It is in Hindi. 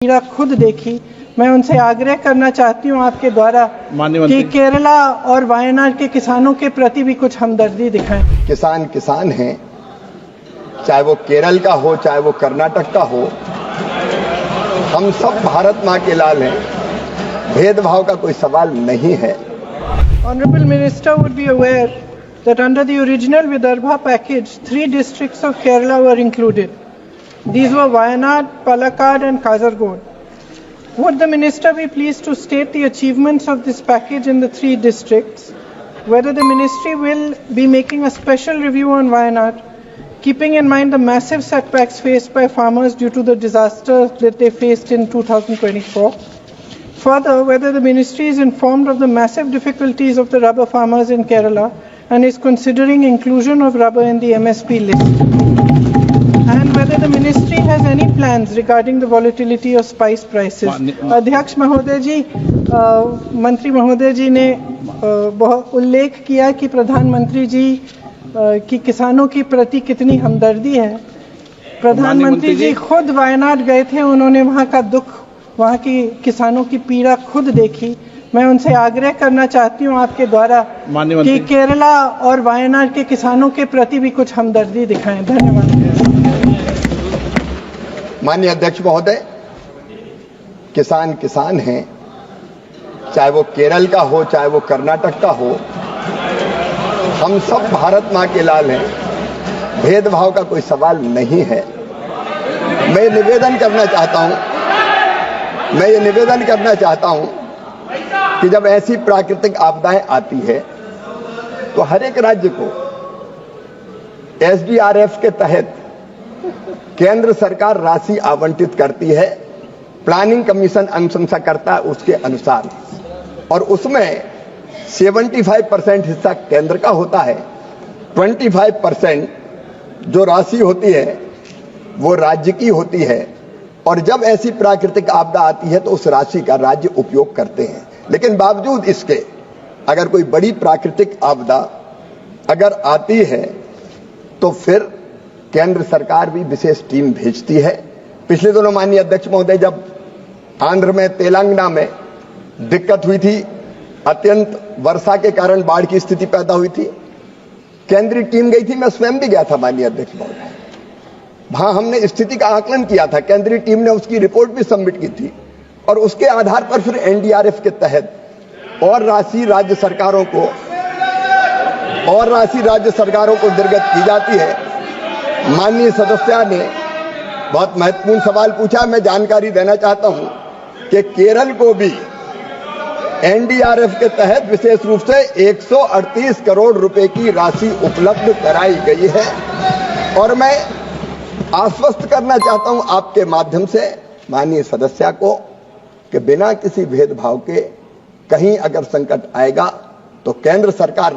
पीड़ा खुद देखी। मैं उनसे आग्रह करना चाहती हूं आपके द्वारा कि केरला और वायनाड के किसानों के प्रति भी कुछ हमदर्दी दिखाएं। किसान किसान हैं, चाहे वो केरल का हो चाहे वो कर्नाटक का हो, हम सब भारत माँ के लाल हैं, भेदभाव का कोई सवाल नहीं है। Honorable Minister would be aware that under the original Vidarbha package, 3 districts of Kerala were included. These were Wayanad, Palakkad and Kasaragod. Would the Minister be pleased to state the achievements of this package in the 3 districts, whether the Ministry will be making a special review on Wayanad, keeping in mind the massive setbacks faced by farmers due to the disaster that they faced in 2024? Further, whether the Ministry is informed of the massive difficulties of the rubber farmers in Kerala and is considering inclusion of rubber in the MSP list, and whether the Ministry has any plans regarding the volatility of spice prices. अध्यक्ष महोदय जी, मंत्री महोदय जी ने बहुत उल्लेख किया कि प्रधानमंत्री जी की किसानों की प्रति कितनी हमदर्दी है। प्रधानमंत्री जी खुद वायनाड गए थे, उन्होंने वहाँ का दुख, वहाँ की किसानों की पीड़ा खुद देखी। मैं उनसे आग्रह करना चाहती हूँ आपके द्वारा कि केरला और वायनाड के किसानों के प्रति भी कुछ हमदर्दी दिखाएं। धन्यवाद। माननीय अध्यक्ष महोदय, किसान किसान हैं, चाहे वो केरल का हो चाहे वो कर्नाटक का हो, हम सब भारत माँ के लाल हैं, भेदभाव का कोई सवाल नहीं है। मैं ये निवेदन करना चाहता हूं कि जब ऐसी प्राकृतिक आपदाएं आती है तो हर एक राज्य को SDRF के तहत केंद्र सरकार राशि आवंटित करती है। प्लानिंग कमीशन अनुशंसा करता है उसके अनुसार, और उसमें 75% हिस्सा केंद्र का होता है, 25% जो राशि होती है वो राज्य की होती है। और जब ऐसी प्राकृतिक आपदा आती है तो उस राशि का राज्य उपयोग करते हैं। लेकिन बावजूद इसके अगर कोई बड़ी प्राकृतिक आपदा अगर आती है तो फिर केंद्र सरकार भी विशेष टीम भेजती है। पिछले दिनों माननीय अध्यक्ष महोदय, जब आंध्र में तेलंगाना में दिक्कत हुई थी, अत्यंत वर्षा के कारण बाढ़ की स्थिति पैदा हुई थी, केंद्रीय टीम गई थी, मैं स्वयं भी गया था माननीय अध्यक्ष महोदय। वहां हमने स्थिति का आकलन किया था, केंद्रीय टीम ने उसकी रिपोर्ट भी सबमिट की थी, और उसके आधार पर फिर NDRF के तहत और राशि राज्य सरकारों को निर्गत की जाती है। माननीय सदस्य ने बहुत महत्वपूर्ण सवाल पूछा, मैं जानकारी देना चाहता हूं कि केरल को भी NDRF के तहत विशेष रूप से 138 करोड़ रुपए की राशि उपलब्ध कराई गई है। और मैं आश्वस्त करना चाहता हूं आपके माध्यम से माननीय सदस्य को कि बिना किसी भेदभाव के कहीं अगर संकट आएगा तो केंद्र सरकार